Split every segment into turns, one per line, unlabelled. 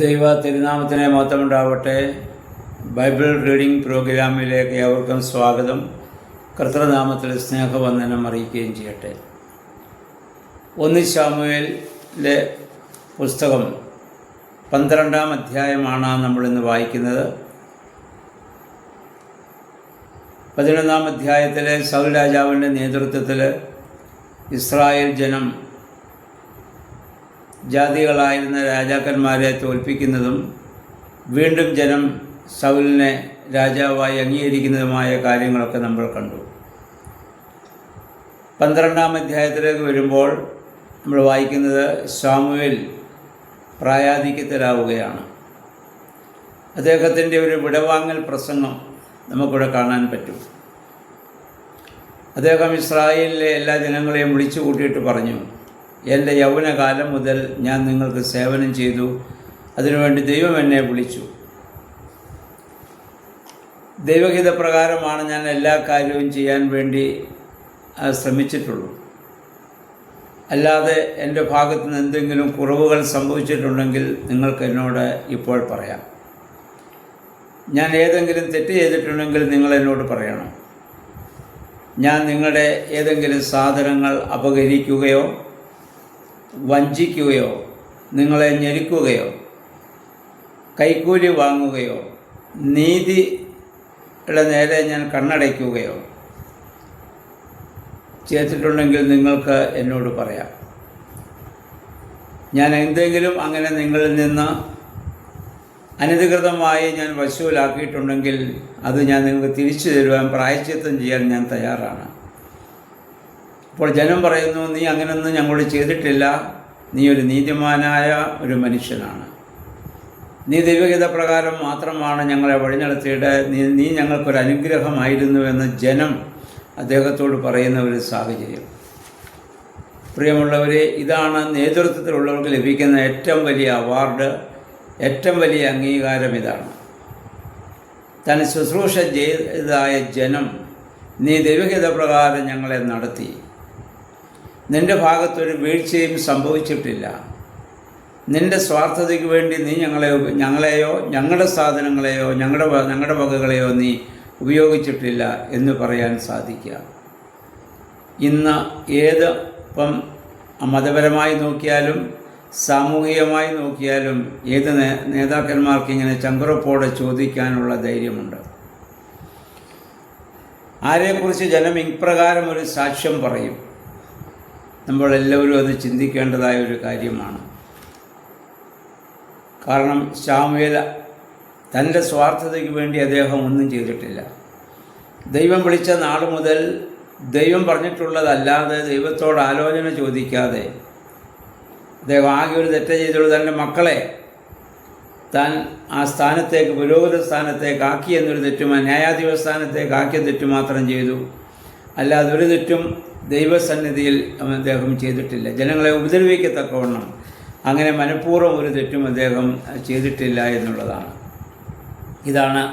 ദൈവ തിരുനാമത്തിന് മഹത്വമുണ്ടാവട്ടെ. Bible reading പ്രോഗ്രാമിലേക്ക് ഏവർക്കും സ്വാഗതം. കർത്തൃനാമത്തിൽ സ്നേഹവന്ദനം അറിയിക്കുകയും ചെയ്യട്ടെ. 1 ശമൂവേലിലെ പുസ്തകം 12-ാം അധ്യായമാണ് നമ്മളിന്ന് വായിക്കുന്നത്. 11-ാം അധ്യായത്തിൽ സൗൽ രാജാവിൻ്റെ നേതൃത്വത്തിൽ ഇസ്രായേൽ ജനം ജാതികളായിരുന്ന രാജാക്കന്മാരെ തോൽപ്പിക്കുന്നതും വീണ്ടും ജനം സൗലിനെ രാജാവായി അംഗീകരിക്കുന്നതുമായ കാര്യങ്ങളൊക്കെ നമ്മൾ കണ്ടു. 12-ാം അധ്യായത്തിലേക്ക് വരുമ്പോൾ നമ്മൾ വായിക്കുന്നത് ശമൂവേൽ പ്രായാധിക്യത്തിലാവുകയാണ്. അദ്ദേഹത്തിൻ്റെ ഒരു വിടവാങ്ങൽ പ്രസംഗം നമുക്കിവിടെ കാണാൻ പറ്റും. അദ്ദേഹം ഇസ്രായേലിലെ എല്ലാ ജനങ്ങളെയും വിളിച്ചു കൂട്ടിയിട്ട് പറഞ്ഞു, എൻ്റെ യൗവനകാലം മുതൽ ഞാൻ നിങ്ങൾക്ക് സേവനം ചെയ്തു. അതിനുവേണ്ടി ദൈവം എന്നെ വിളിച്ചു. ദൈവഹിതപ്രകാരമാണ് ഞാൻ എല്ലാ കാര്യവും ചെയ്യാൻ വേണ്ടി ശ്രമിച്ചിട്ടുള്ളൂ. അല്ലാതെ എൻ്റെ ഭാഗത്തു നിന്ന് എന്തെങ്കിലും കുറവുകൾ സംഭവിച്ചിട്ടുണ്ടെങ്കിൽ നിങ്ങൾക്ക് എന്നോട് ഇപ്പോൾ പറയാം. ഞാൻ ഏതെങ്കിലും തെറ്റ് ചെയ്തിട്ടുണ്ടെങ്കിൽ നിങ്ങൾ എന്നോട് പറയണം. ഞാൻ നിങ്ങളുടെ ഏതെങ്കിലും സാധനങ്ങൾ അപഹരിക്കുകയോ വഞ്ചിക്കുകയോ നിങ്ങളെ ഞെരുക്കുകയോ കൈക്കൂലി വാങ്ങുകയോ നീതിയുടെ നേരെ ഞാൻ കണ്ണടയ്ക്കുകയോ ചെയ്തിട്ടുണ്ടെങ്കിൽ നിങ്ങൾക്ക് എന്നോട് പറയാം. ഞാൻ എന്തെങ്കിലും അങ്ങനെ നിങ്ങളിൽ നിന്ന് അനധികൃതമായി ഞാൻ വശൂലാക്കിയിട്ടുണ്ടെങ്കിൽ അത് ഞാൻ നിങ്ങൾക്ക് തിരിച്ചു തരുവാൻ പ്രായശ്ചിത്തം ചെയ്യാൻ ഞാൻ തയ്യാറാണ്. അപ്പോൾ ജനം പറയുന്നു, നീ അങ്ങനെയൊന്നും ഞങ്ങളോട് ചെയ്തിട്ടില്ല. നീ ഒരു നീതിമാനായ ഒരു മനുഷ്യനാണ്. നീ ദൈവഹിത പ്രകാരം മാത്രമാണ് ഞങ്ങളെ വഴി നടത്തിയിട്ട് നീ ഞങ്ങൾക്കൊരു അനുഗ്രഹമായിരുന്നുവെന്ന് ജനം അദ്ദേഹത്തോട് പറയുന്ന ഒരു സാഹചര്യം. പ്രിയമുള്ളവരെ, ഇതാണ് നേതൃത്വത്തിലുള്ളവർക്ക് ലഭിക്കുന്ന ഏറ്റവും വലിയ അവാർഡ്, ഏറ്റവും വലിയ അംഗീകാരം. ഇതാണ് താൻ ശുശ്രൂഷ ചെയ്തതായ ജനം, നീ ദൈവഹിത പ്രകാരം ഞങ്ങളെ നടത്തി, നിൻ്റെ ഭാഗത്തൊരു വീഴ്ചയും സംഭവിച്ചിട്ടില്ല, നിൻ്റെ സ്വാർത്ഥതയ്ക്ക് വേണ്ടി നീ ഞങ്ങളെയോ ഞങ്ങളുടെ സാധനങ്ങളെയോ ഞങ്ങളുടെ വകകളെയോ നീ ഉപയോഗിച്ചിട്ടില്ല എന്ന് പറയാൻ സാധിക്കുക. ഇന്ന് ഇപ്പം മതപരമായി നോക്കിയാലും സാമൂഹികമായി നോക്കിയാലും ഏത് നേതാക്കന്മാർക്ക് ഇങ്ങനെ ചങ്കുറപ്പോടെ ചോദിക്കാനുള്ള ധൈര്യമുണ്ട്. ആരെക്കുറിച്ച് ജനം ഇപ്രകാരം ഒരു സാക്ഷ്യം പറയും? നമ്മളെല്ലാവരും അത് ചിന്തിക്കേണ്ടതായ ഒരു കാര്യമാണ്. കാരണം ശമൂവേൽ തൻ്റെ സ്വാർത്ഥതയ്ക്ക് വേണ്ടി അദ്ദേഹം ഒന്നും ചെയ്തിട്ടില്ല. ദൈവം വിളിച്ച നാൾ മുതൽ ദൈവം പറഞ്ഞിട്ടുള്ളതല്ലാതെ ദൈവത്തോട് ആലോചന ചോദിക്കാതെ അദ്ദേഹം ആകെ ഒരു തെറ്റ് ചെയ്തുള്ളൂ. തൻ്റെ മക്കളെ താൻ ആ സ്ഥാനത്തേക്ക്, പുരോഹിത സ്ഥാനത്തേക്ക് ആക്കി എന്നൊരു തെറ്റും ന്യായാധിപ സ്ഥാനത്തേക്ക് ആക്കിയ തെറ്റ് മാത്രം ചെയ്തു. അല്ലാതെ ഒരു തെറ്റും ദൈവസന്നിധിയിൽ അദ്ദേഹം ചെയ്തിട്ടില്ല. ജനങ്ങളെ ഉപദ്രവിക്കത്തക്കവണ്ണം അങ്ങനെ മനഃപൂർവ്വം ഒരു തെറ്റും അദ്ദേഹം ചെയ്തിട്ടില്ല എന്നുള്ളതാണ്. ഇതാണ്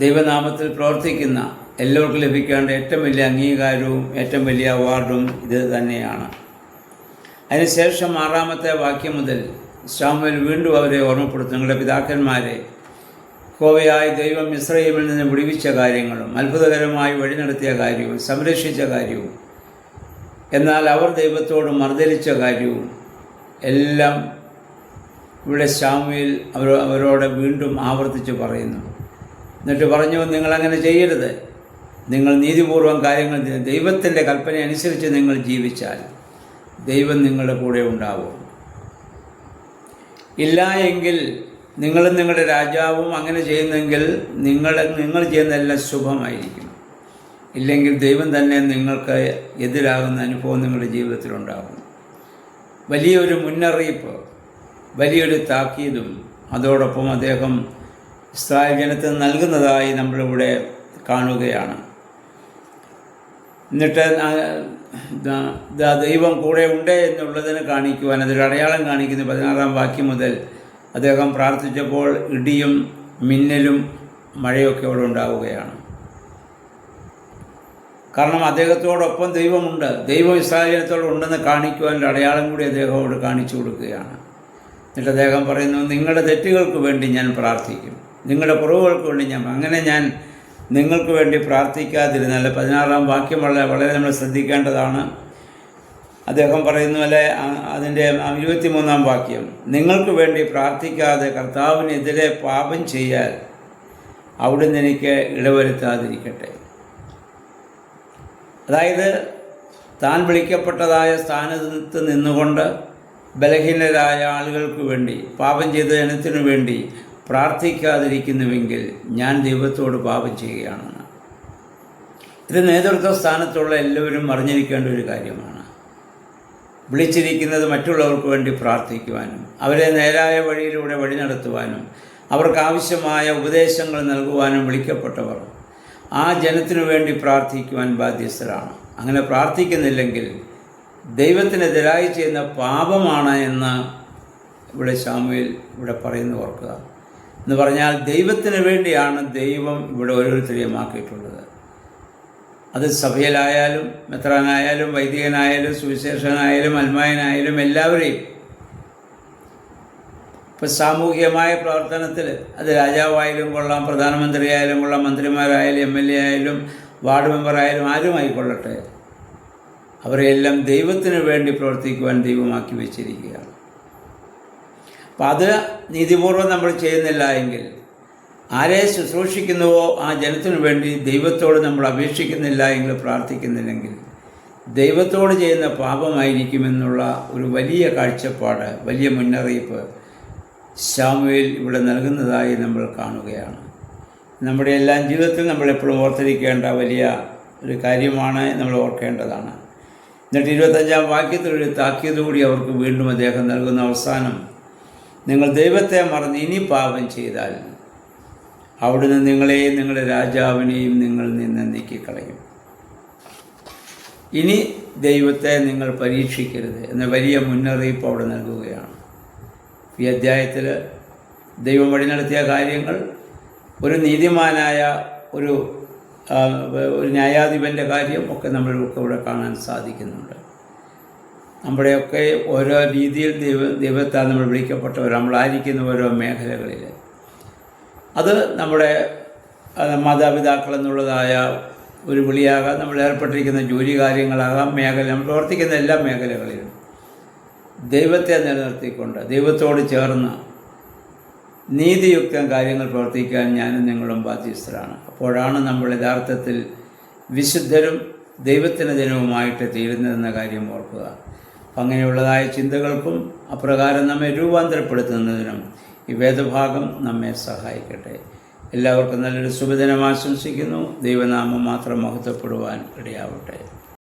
ദൈവനാമത്തിൽ പ്രവർത്തിക്കുന്ന എല്ലാവർക്കും ലഭിക്കേണ്ട ഏറ്റവും വലിയ അംഗീകാരവും ഏറ്റവും വലിയ അവാർഡും ഇത് തന്നെയാണ്. അതിനുശേഷം 6-ാമത്തെ വാക്യം മുതൽ ശമൂവേൽ വീണ്ടും അവരെ ഓർമ്മപ്പെടുത്തും. നിങ്ങളുടെ പിതാക്കന്മാരെ യഹോവയായ ദൈവം മിസ്രയീമിൽ നിന്ന് വിടുവിച്ച കാര്യങ്ങളും അത്ഭുതകരമായി വഴി നടത്തിയ കാര്യവും സംരക്ഷിച്ച കാര്യവും എന്നാൽ അവർ ദൈവത്തോട് മർദ്ദലിച്ച കാര്യവും എല്ലാം ഇവിടെ ശമൂവേൽ അവരോട് വീണ്ടും ആവർത്തിച്ച് പറയുന്നു. എന്നിട്ട് പറഞ്ഞു, നിങ്ങളങ്ങനെ ചെയ്യരുത്. നിങ്ങൾ നീതിപൂർവം കാര്യങ്ങൾ ദൈവത്തിൻ്റെ കൽപ്പന അനുസരിച്ച് നിങ്ങൾ ജീവിച്ചാൽ ദൈവം നിങ്ങളുടെ കൂടെ ഉണ്ടാവും. ഇല്ല എങ്കിൽ നിങ്ങളും നിങ്ങളുടെ രാജാവും അങ്ങനെ ചെയ്യുന്നെങ്കിൽ നിങ്ങൾ ചെയ്യുന്നതെല്ലാം ശുഭമായിരിക്കും. ഇല്ലെങ്കിൽ ദൈവം തന്നെ നിങ്ങൾക്ക് എതിരാകുന്ന അനുഭവം നിങ്ങളുടെ ജീവിതത്തിലുണ്ടാകും. വലിയൊരു മുന്നറിയിപ്പ്, വലിയൊരു താക്കീതും അതോടൊപ്പം അദ്ദേഹം ഇസ്രായേൽ ജനത്തിന് നൽകുന്നതായി നമ്മളിവിടെ കാണുകയാണ്. എന്നിട്ട് ദൈവം കൂടെ ഉണ്ട് എന്നുള്ളതിന് കാണിക്കുവാൻ അതൊരു അടയാളം കാണിക്കുന്നു. 16-ാം വാക്യം മുതൽ അദ്ദേഹം പ്രാർത്ഥിച്ചപ്പോൾ ഇടിയും മിന്നലും മഴയൊക്കെ അവിടെ ഉണ്ടാവുകയാണ്. കാരണം അദ്ദേഹത്തോടൊപ്പം ദൈവമുണ്ട്, ദൈവം ഇസ്രായേൽ ജനത്തോട് ഉണ്ടെന്ന് കാണിക്കുവാൻ അടയാളം കൂടി അദ്ദേഹം അവിടെ കാണിച്ചു കൊടുക്കുകയാണ്. എന്നിട്ട് അദ്ദേഹം പറയുന്നു, നിങ്ങളുടെ തെറ്റുകൾക്ക് വേണ്ടി ഞാൻ പ്രാർത്ഥിക്കും, നിങ്ങളുടെ കുറവുകൾക്ക് വേണ്ടി ഞാൻ നിങ്ങൾക്ക് വേണ്ടി പ്രാർത്ഥിക്കാതിരുന്നാൽ 16-ാം വാക്യം വളരെ നമ്മൾ ശ്രദ്ധിക്കേണ്ടതാണ്. അദ്ദേഹം പറയുന്നു അല്ലെ, അതിൻ്റെ 23-ാം വാക്യം, നിങ്ങൾക്ക് വേണ്ടി പ്രാർത്ഥിക്കാതെ കർത്താവിനെതിരെ പാപം ചെയ്യാൻ അവിടുന്ന് എനിക്ക് ഇടവരുത്താതിരിക്കട്ടെ. അതായത് താൻ വിളിക്കപ്പെട്ടതായ സ്ഥാനത്ത് നിന്നുകൊണ്ട് ബലഹീനരായ ആളുകൾക്ക് വേണ്ടി, പാപം ചെയ്ത ജനത്തിനു വേണ്ടി പ്രാർത്ഥിക്കാതിരിക്കുന്നുവെങ്കിൽ ഞാൻ ദൈവത്തോട് പാപം ചെയ്യുകയാണെന്ന്. ഇത് നേതൃത്വ സ്ഥാനത്തുള്ള എല്ലാവരും അറിഞ്ഞിരിക്കേണ്ട ഒരു കാര്യമാണ്. വിളിച്ചിരിക്കുന്നത് മറ്റുള്ളവർക്ക് വേണ്ടി പ്രാർത്ഥിക്കുവാനും അവരെ നേരായ വഴിയിലൂടെ വഴി നടത്തുവാനും അവർക്ക് ആവശ്യമായ ഉപദേശങ്ങൾ നൽകുവാനും വിളിക്കപ്പെട്ടവർ ആ ജനത്തിനു വേണ്ടി പ്രാർത്ഥിക്കുവാൻ ബാധ്യസ്ഥരാണ്. അങ്ങനെ പ്രാർത്ഥിക്കുന്നില്ലെങ്കിൽ ദൈവത്തിനെതിരായി ചെയ്യുന്ന പാപമാണ് എന്ന് ഇവിടെ ശമൂവേൽ ഇവിടെ ഓർക്കുക. എന്ന് പറഞ്ഞാൽ ദൈവത്തിന് വേണ്ടിയാണ് ദൈവം ഇവിടെ ഓരോരുത്തരെയും ആക്കിയിട്ടുള്ളത്. അത് സഭയിലായാലും മെത്രാനായാലും വൈദികനായാലും സുവിശേഷകനായാലും അൽമായനായാലും എല്ലാവരെയും. ഇപ്പം സാമൂഹികമായ പ്രവർത്തനത്തിൽ അത് രാജാവായാലും കൊള്ളാം, പ്രധാനമന്ത്രിയായാലും കൊള്ളാം, മന്ത്രിമാരായാലും MLA ആയാലും വാർഡ് മെമ്പറായാലും ആരുമായിക്കൊള്ളട്ടെ, അവരെല്ലാം ദൈവത്തിന് വേണ്ടി പ്രവർത്തിക്കുവാൻ ദൈവമാക്കി വെച്ചിരിക്കുകയാണ്. അപ്പം അത് നീതിപൂർവ്വം നമ്മൾ ചെയ്യുന്നില്ല എങ്കിൽ, ആരെ ശുശ്രൂഷിക്കുന്നുവോ ആ ജനത്തിനു വേണ്ടി ദൈവത്തോട് നമ്മൾ അപേക്ഷിക്കുന്നില്ല എങ്കിൽ, പ്രാർത്ഥിക്കുന്നില്ലെങ്കിൽ ദൈവത്തോട് ചെയ്യുന്ന പാപമായിരിക്കുമെന്നുള്ള ഒരു വലിയ കാഴ്ചപ്പാട്, വലിയ മുന്നറിയിപ്പ് ശമൂവേൽ ഇവിടെ നൽകുന്നതായി നമ്മൾ കാണുകയാണ്. നമ്മുടെ എല്ലാം ജീവിതത്തിൽ നമ്മളെപ്പോഴും ഓർത്തിരിക്കേണ്ട വലിയ ഒരു കാര്യമാണ്, നമ്മൾ ഓർക്കേണ്ടതാണ്. എന്നിട്ട് 25-ാം വാക്യത്തിലൊരു താക്കീത് കൂടി അവർക്ക് വീണ്ടും അദ്ദേഹം നൽകുന്ന അവസാനം, നിങ്ങൾ ദൈവത്തെ മറന്ന് ഇനി പാപം ചെയ്താൽ അവിടുന്ന് നിങ്ങളെയും നിങ്ങളുടെ രാജാവിനെയും നിങ്ങളിൽ നിന്ന് നീക്കിക്കളയും. ഇനി ദൈവത്തെ നിങ്ങൾ പരീക്ഷിക്കരുത് എന്ന വലിയ മുന്നറിയിപ്പ് അവിടെ നൽകുകയാണ്. ഈ അധ്യായത്തിൽ ദൈവം വഴി നടത്തിയ കാര്യങ്ങൾ, ഒരു നീതിമാനായ ഒരു ന്യായാധിപൻ്റെ കാര്യം ഒക്കെ നമ്മൾക്ക് ഇവിടെ കാണാൻ സാധിക്കുന്നുണ്ട്. നമ്മുടെയൊക്കെ ഓരോ രീതിയിൽ ദൈവത്താൽ നമ്മൾ വിളിക്കപ്പെട്ടവർ, നമ്മളായിരിക്കുന്ന ഓരോ മേഖലകളിൽ, അത് നമ്മുടെ മാതാപിതാക്കൾ എന്നുള്ളതായ ഒരു വിളിയാകാം, നമ്മൾ ഏർപ്പെട്ടിരിക്കുന്ന ജോലി കാര്യങ്ങളാകാം, നമ്മൾ പ്രവർത്തിക്കുന്ന എല്ലാ മേഖലകളിലും ദൈവത്തെ നിലനിർത്തിക്കൊണ്ട് ദൈവത്തോട് ചേർന്ന് നീതിയുക്തം കാര്യങ്ങൾ പ്രവർത്തിക്കാൻ ഞാനും നിങ്ങളും ബാധ്യസ്ഥരാണ്. അപ്പോഴാണ് നമ്മൾ യഥാർത്ഥത്തിൽ വിശുദ്ധരും ദൈവത്തിന് ജനവുമായിട്ട് തീരുന്നതെന്ന കാര്യം ഓർക്കുക. അങ്ങനെയുള്ളതായ ചിന്തകൾക്കും അപ്രകാരം നമ്മെ രൂപാന്തരപ്പെടുത്തുന്നതിനും ഈ വേദഭാഗം നമ്മെ സഹായിക്കട്ടെ. എല്ലാവർക്കും നല്ലൊരു ശുഭദിനം ആശംസിക്കുന്നു. ദൈവനാമം മാത്രം മഹത്വപ്പെടുവാൻ ഇടയാവട്ടെ.